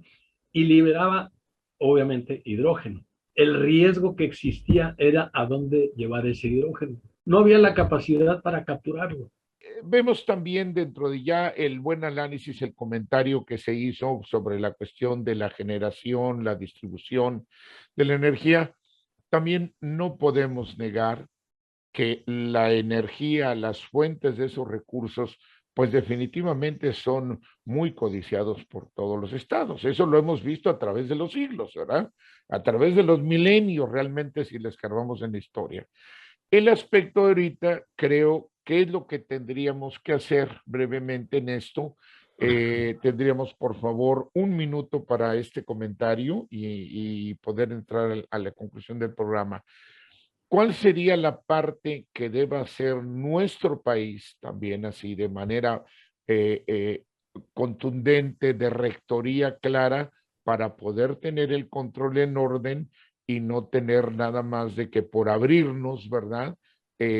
y liberaba, obviamente, hidrógeno. El riesgo que existía era a dónde llevar ese hidrógeno. No había la capacidad para capturarlo. Vemos también dentro de ya el buen análisis, el comentario que se hizo sobre la cuestión de la generación, la distribución de la energía. También no podemos negar que la energía, las fuentes de esos recursos, pues definitivamente son muy codiciados por todos los estados. Eso lo hemos visto a través de los siglos, ¿verdad? A través de los milenios, realmente, si les escarbamos en la historia. El aspecto ahorita, creo que es lo que tendríamos que hacer brevemente en esto. Tendríamos, por favor, un minuto para este comentario y poder entrar a la conclusión del programa. ¿Cuál sería la parte que deba hacer nuestro país también así de manera contundente, de rectoría clara, para poder tener el control en orden y no tener nada más de que por abrirnos, ¿verdad?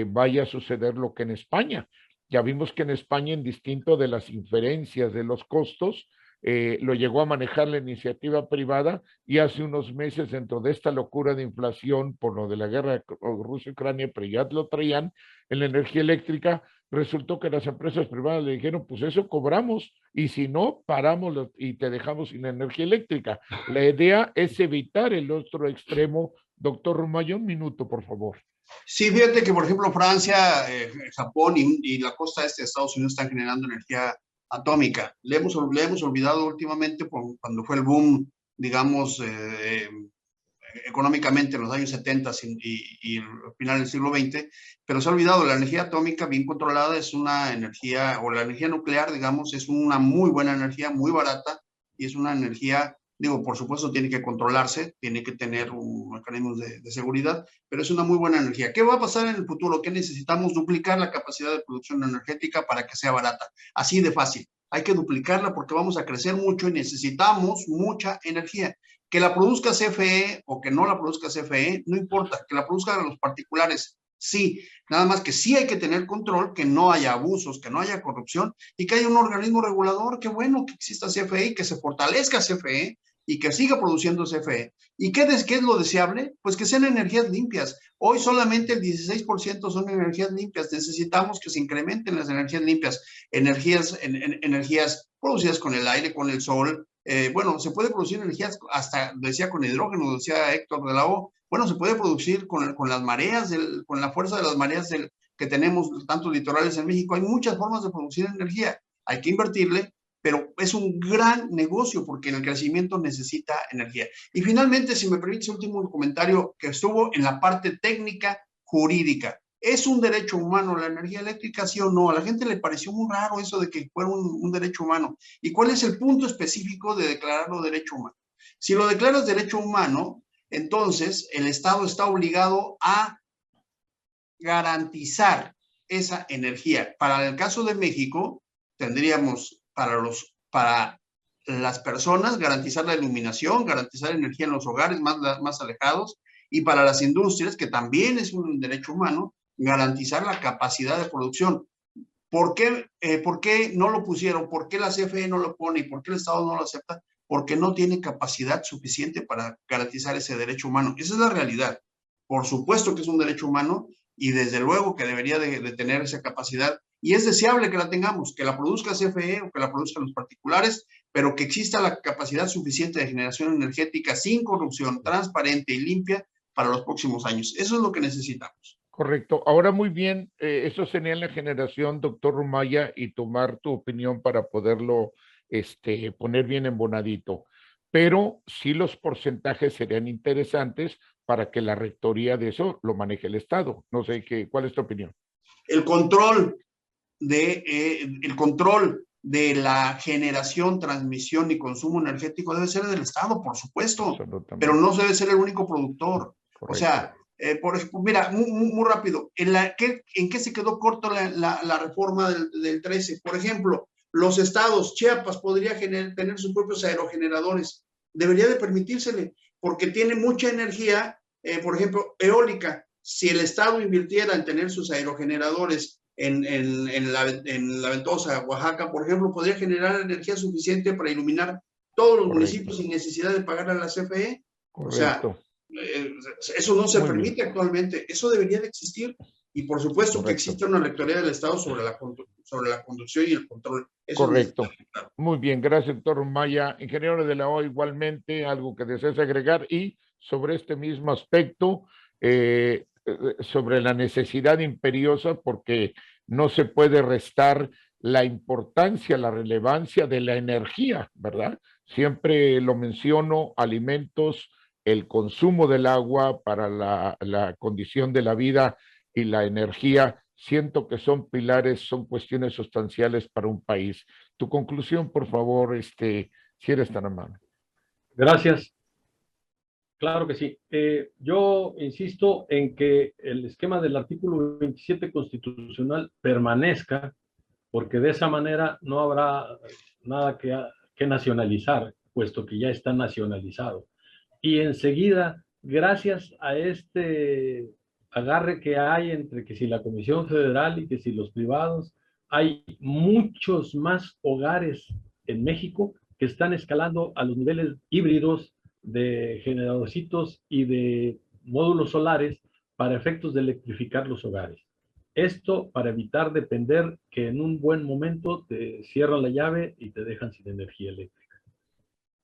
vaya a suceder lo que en España. Ya vimos que en España, indistinto de las inferencias de los costos, lo llegó a manejar la iniciativa privada y hace unos meses, dentro de esta locura de inflación por lo de la guerra de Rusia-Ucrania, pero ya lo traían en la energía eléctrica, resultó que las empresas privadas le dijeron, pues eso cobramos y si no, paramos y te dejamos sin energía eléctrica. La idea es evitar el otro extremo. Doctor Rumayo, un minuto, por favor. Sí, fíjate que, por ejemplo, Francia, Japón y la costa este de Estados Unidos están generando energía atómica. Le hemos olvidado últimamente cuando fue el boom, digamos, económicamente en los años 70 y el final del siglo XX, pero se ha olvidado, la energía atómica bien controlada es una energía, o la energía nuclear, digamos, es una muy buena energía, muy barata, y es una energía, digo, por supuesto tiene que controlarse, tiene que tener un mecanismo de seguridad, pero es una muy buena energía. ¿Qué va a pasar en el futuro? ¿Qué necesitamos? Duplicar la capacidad de producción energética para que sea barata. Así de fácil. Hay que duplicarla porque vamos a crecer mucho y necesitamos mucha energía. Que la produzca CFE o que no la produzca CFE, no importa. Que la produzcan los particulares, sí. Nada más que sí hay que tener control, que no haya abusos, que no haya corrupción y que haya un organismo regulador. Qué bueno que exista CFE y que se fortalezca CFE y que siga produciendo CFE. ¿Y qué es lo deseable? Pues que sean energías limpias. Hoy solamente el 16% son energías limpias. Necesitamos que se incrementen las energías limpias, energías producidas con el aire, con el sol. Bueno, se puede producir energías hasta, decía, con hidrógeno, decía Héctor de la O. Bueno, se puede producir con las mareas, con la fuerza de las mareas que tenemos, tantos litorales en México. Hay muchas formas de producir energía. Hay que invertirle, pero es un gran negocio porque en el crecimiento necesita energía. Y finalmente, si me permites, último comentario que estuvo en la parte técnica jurídica. ¿Es un derecho humano la energía eléctrica, sí o no? A la gente le pareció muy raro eso de que fuera un derecho humano. ¿Y cuál es el punto específico de declararlo derecho humano? Si lo declaras derecho humano, entonces el Estado está obligado a garantizar esa energía. Para el caso de México, tendríamos para las personas garantizar la iluminación, garantizar energía en los hogares más alejados, y para las industrias, que también es un derecho humano, garantizar la capacidad de producción. ¿Por qué no lo pusieron? ¿Por qué la CFE no lo pone? ¿Y por qué el Estado no lo acepta? Porque no tiene capacidad suficiente para garantizar ese derecho humano. Esa es la realidad. Por supuesto que es un derecho humano y desde luego que debería de tener esa capacidad. Y es deseable que la tengamos, que la produzca CFE o que la produzcan los particulares, pero que exista la capacidad suficiente de generación energética sin corrupción, transparente y limpia para los próximos años. Eso es lo que necesitamos. Correcto. Ahora muy bien, eso sería en la generación, doctor Rumaya, y tomar tu opinión para poderlo poner bien embonadito. Pero sí los porcentajes serían interesantes para que la rectoría de eso lo maneje el Estado. No sé ¿cuál es tu opinión? El control de la generación, transmisión y consumo energético debe ser del Estado, por supuesto, pero no debe ser el único productor. Correcto. O sea, por ejemplo, mira, muy rápido, ¿en qué se quedó corto la reforma del 13? Por ejemplo, los estados, Chiapas podría tener sus propios aerogeneradores, debería de permitírsele, porque tiene mucha energía, por ejemplo, eólica. Si el estado invirtiera en tener sus aerogeneradores en la Ventosa, Oaxaca, por ejemplo, podría generar energía suficiente para iluminar todos los municipios sin necesidad de pagar a la CFE. Correcto. O sea, eso no se permite actualmente. Eso debería de existir. Y por supuesto que existe una rectoría del Estado sobre la conducción y el control. Eso correcto. Claro. Muy bien, gracias, doctor Maya. Ingeniero de la O, igualmente, algo que desees agregar. Y sobre este mismo aspecto, sobre la necesidad imperiosa, porque no se puede restar la importancia, la relevancia de la energía, ¿verdad? Siempre lo menciono, alimentos, el consumo del agua para la condición de la vida y la energía, siento que son pilares, son cuestiones sustanciales para un país. Tu conclusión, por favor, si eres tan amable. Gracias. Claro que sí. Yo insisto en que el esquema del artículo 27 constitucional permanezca, porque de esa manera no habrá nada que nacionalizar, puesto que ya está nacionalizado. Y enseguida, gracias a este agarre que hay entre que si la Comisión Federal y que si los privados, hay muchos más hogares en México que están escalando a los niveles híbridos de generadorcitos y de módulos solares para efectos de electrificar los hogares. Esto para evitar depender que en un buen momento te cierran la llave y te dejan sin energía eléctrica.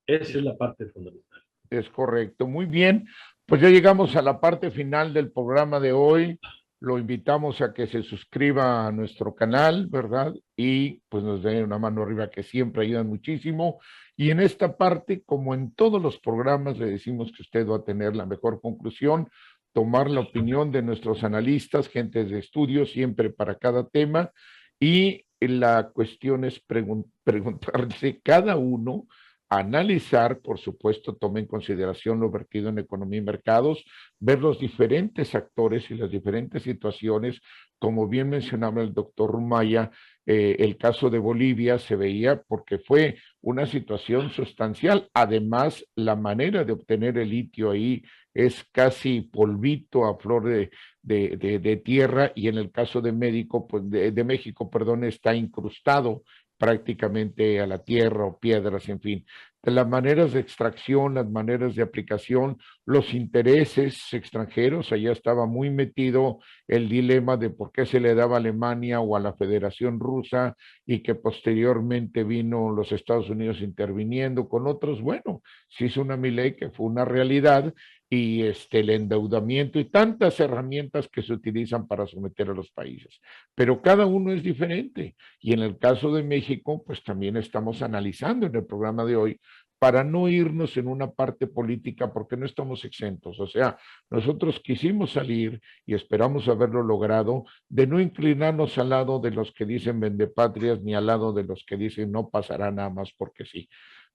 Esa es la parte fundamental. Es correcto. Muy bien. Pues ya llegamos a la parte final del programa de hoy. Lo invitamos a que se suscriba a nuestro canal, ¿verdad? Y pues nos dé una mano arriba, que siempre ayudan muchísimo. Y en esta parte, como en todos los programas, le decimos que usted va a tener la mejor conclusión, tomar la opinión de nuestros analistas, gentes de estudio, siempre para cada tema. Y la cuestión es preguntarse cada uno, analizar, por supuesto, tome en consideración lo vertido en economía y mercados, ver los diferentes actores y las diferentes situaciones, como bien mencionaba el doctor Rumaya, el caso de Bolivia se veía porque fue una situación sustancial. Además, la manera de obtener el litio ahí es casi polvito a flor de tierra, y en el caso de México, pues de México, perdón, está incrustado prácticamente a la tierra o piedras, en fin. De las maneras de extracción, las maneras de aplicación, los intereses extranjeros, allá estaba muy metido el dilema de por qué se le daba a Alemania o a la Federación Rusa, y que posteriormente vino los Estados Unidos interviniendo con otros. Bueno, se hizo una ley que fue una realidad, y el endeudamiento y tantas herramientas que se utilizan para someter a los países. Pero cada uno es diferente. Y en el caso de México, pues también estamos analizando en el programa de hoy, para no irnos en una parte política, porque no estamos exentos. O sea, nosotros quisimos salir, y esperamos haberlo logrado, de no inclinarnos al lado de los que dicen vendepatrias, ni al lado de los que dicen no pasará nada más porque sí.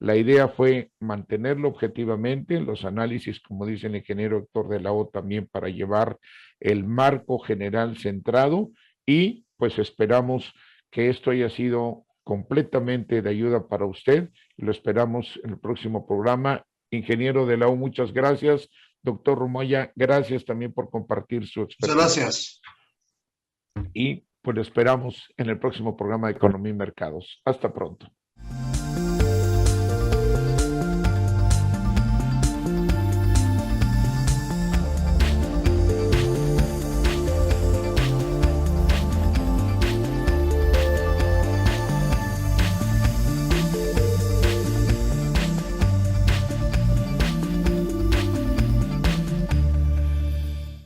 La idea fue mantenerlo objetivamente, los análisis, como dice el ingeniero Héctor de la O, también para llevar el marco general centrado, y pues esperamos que esto haya sido completamente de ayuda para usted. Lo esperamos en el próximo programa. Ingeniero de la U, muchas gracias. Doctor Rumaya, gracias también por compartir su experiencia. Muchas gracias. Y pues lo esperamos en el próximo programa de Economía y Mercados. Hasta pronto.